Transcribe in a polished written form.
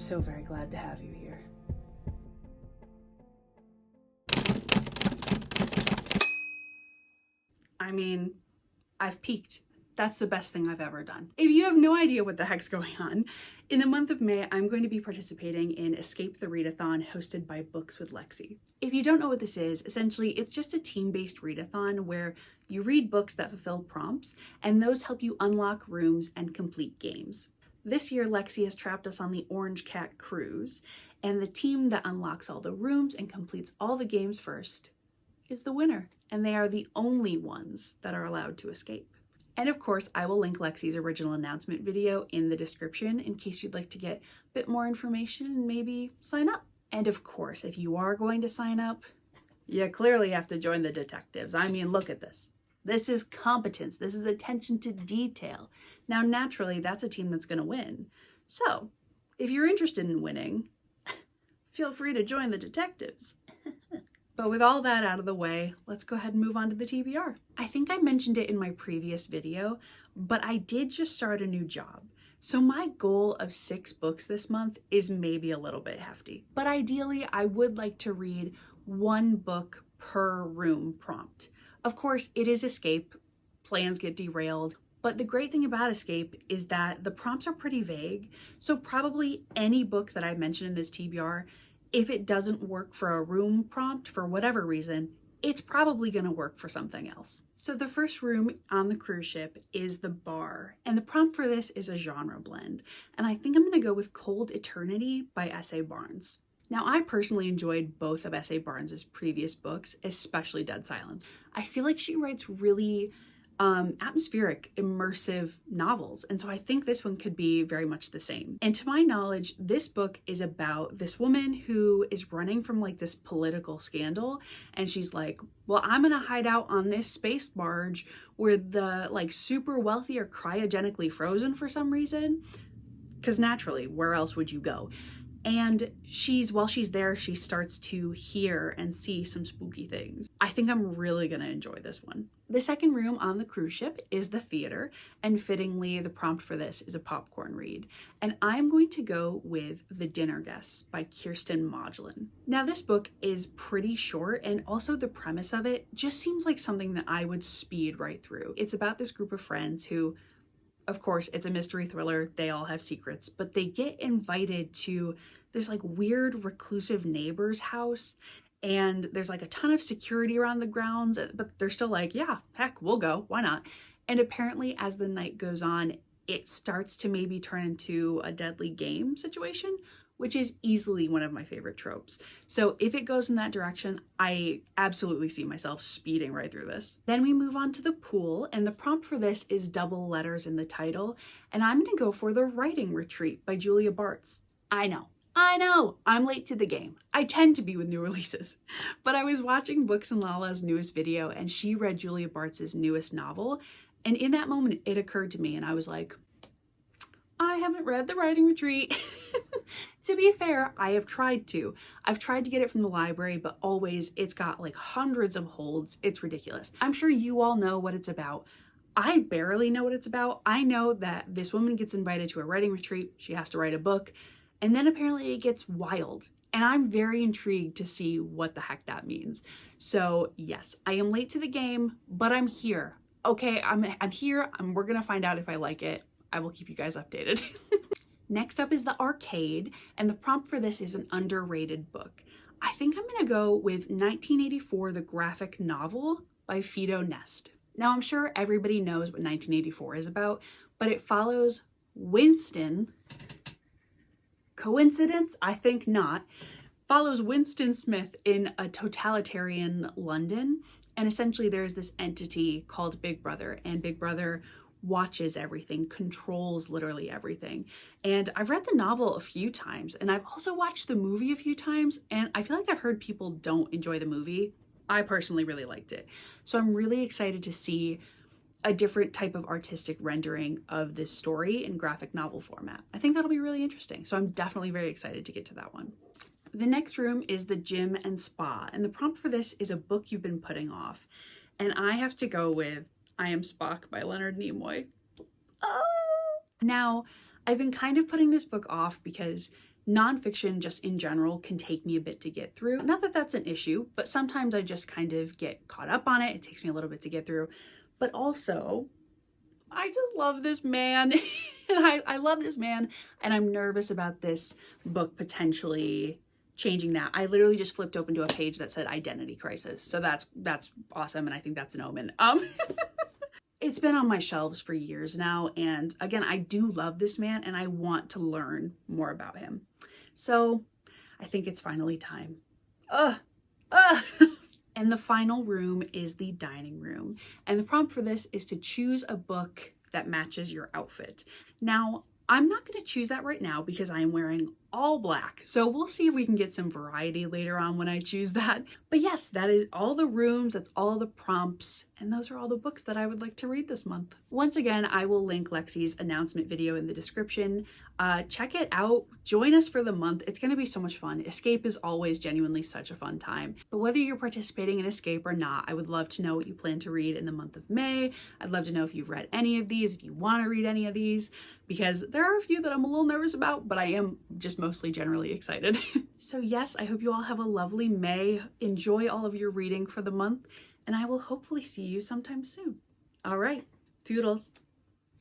so very glad to have you here. I mean, I've peaked. That's the best thing I've ever done. If you have no idea what the heck's going on, in the month of May, I'm going to be participating in Escape the Readathon hosted by Books with Lexi. If you don't know what this is, essentially it's just a team-based readathon where you read books that fulfill prompts, and those help you unlock rooms and complete games. This year, Lexi has trapped us on the Orange Cat Cruise, and the team that unlocks all the rooms and completes all the games first is the winner, and they are the only ones that are allowed to escape. And of course, I will link Lexi's original announcement video in the description in case you'd like to get a bit more information and maybe sign up. And of course, if you are going to sign up, you clearly have to join the detectives. I mean, look at this. This is competence. This is attention to detail. Now, naturally, that's a team that's going to win. So, if you're interested in winning, feel free to join the detectives. But with all that out of the way, let's go ahead and move on to the TBR. I think I mentioned it in my previous video, but I did just start a new job. So my goal of 6 books this month is maybe a little bit hefty. But ideally, I would like to read 1 book per room prompt. Of course, it is Escape. Plans get derailed. But the great thing about Escape is that the prompts are pretty vague. So probably any book that I mentioned in this TBR, if it doesn't work for a room prompt for whatever reason, it's probably going to work for something else. So the first room on the cruise ship is the bar, and the prompt for this is a genre blend. And I think I'm going to go with Cold Eternity by S.A. Barnes. Now, I personally enjoyed both of S.A. Barnes' previous books, especially Dead Silence. I feel like she writes really atmospheric, immersive novels. And so I think this one could be very much the same. And to my knowledge, this book is about this woman who is running from like this political scandal. And she's like, well, I'm going to hide out on this space barge where the like super wealthy are cryogenically frozen for some reason. Because naturally, where else would you go? And while she's there, she starts to hear and see some spooky things. I think I'm really gonna enjoy this one. The second room on the cruise ship is the theater, and fittingly, the prompt for this is a popcorn read. And I'm going to go with The Dinner Guests by Kirsten Modulin. Now, this book is pretty short, and also the premise of it just seems like something that I would speed right through. It's about this group of friends who, of course, it's a mystery thriller. They all have secrets, but they get invited to this like weird reclusive neighbor's house, and there's like a ton of security around the grounds, but they're still like, yeah, heck, we'll go. Why not? And apparently as the night goes on, it starts to maybe turn into a deadly game situation, which is easily one of my favorite tropes. So if it goes in that direction, I absolutely see myself speeding right through this. Then we move on to the pool, and the prompt for this is double letters in the title, and I'm gonna go for The Writing Retreat by Julia Bartz. I know, I'm late to the game. I tend to be with new releases, but I was watching Books and Lala's newest video, and she read Julia Bartz's newest novel, and in that moment, it occurred to me, and I was like, I haven't read The Writing Retreat. To be fair, I have tried to. I've tried to get it from the library, but always it's got like hundreds of holds. It's ridiculous. I'm sure you all know what it's about. I barely know what it's about. I know that this woman gets invited to a writing retreat. She has to write a book, and then apparently it gets wild. And I'm very intrigued to see what the heck that means. So yes, I am late to the game, but I'm here. Okay, I'm here. We're gonna find out if I like it. I will keep you guys updated. Next up is the arcade, and the prompt for this is an underrated book. I think I'm gonna go with 1984, the graphic novel by Fido Nest. Now, I'm sure everybody knows what 1984 is about, but it follows Winston, coincidence? I think not, follows Winston Smith in a totalitarian London, and essentially there's this entity called Big Brother, and Big Brother watches everything, controls literally everything. And I've read the novel a few times, and I've also watched the movie a few times, and I feel like I've heard people don't enjoy the movie. I personally really liked it. So I'm really excited to see a different type of artistic rendering of this story in graphic novel format. I think that'll be really interesting. So I'm definitely very excited to get to that one. The next room is the gym and spa, and the prompt for this is a book you've been putting off. And I have to go with I Am Spock by Leonard Nimoy. Oh! Now, I've been kind of putting this book off because Nonfiction just in general can take me a bit to get through. Not that that's an issue, but sometimes I just kind of get caught up on it. It takes me a little bit to get through. But also, I just love this man. And I love this man, and I'm nervous about this book potentially changing that. I literally just flipped open to a page that said identity crisis. So that's awesome, and I think that's an omen. It's been on my shelves for years now, and again, I do love this man and I want to learn more about him. So I think it's finally time. And the final room is the dining room. And the prompt for this is to choose a book that matches your outfit. Now, I'm not going to choose that right now because I am wearing all black. So we'll see if we can get some variety later on when I choose that. But yes, that is all the rooms, that's all the prompts, and those are all the books that I would like to read this month. Once again, I will link Lexi's announcement video in the description. Check it out. Join us for the month. It's going to be so much fun. Escape is always genuinely such a fun time. But whether you're participating in Escape or not, I would love to know what you plan to read in the month of May. I'd love to know if you've read any of these, if you want to read any of these, because there are a few that I'm a little nervous about, but I am just mostly generally excited. So yes, I hope you all have a lovely May. Enjoy all of your reading for the month, and I will hopefully see you sometime soon. All right, toodles.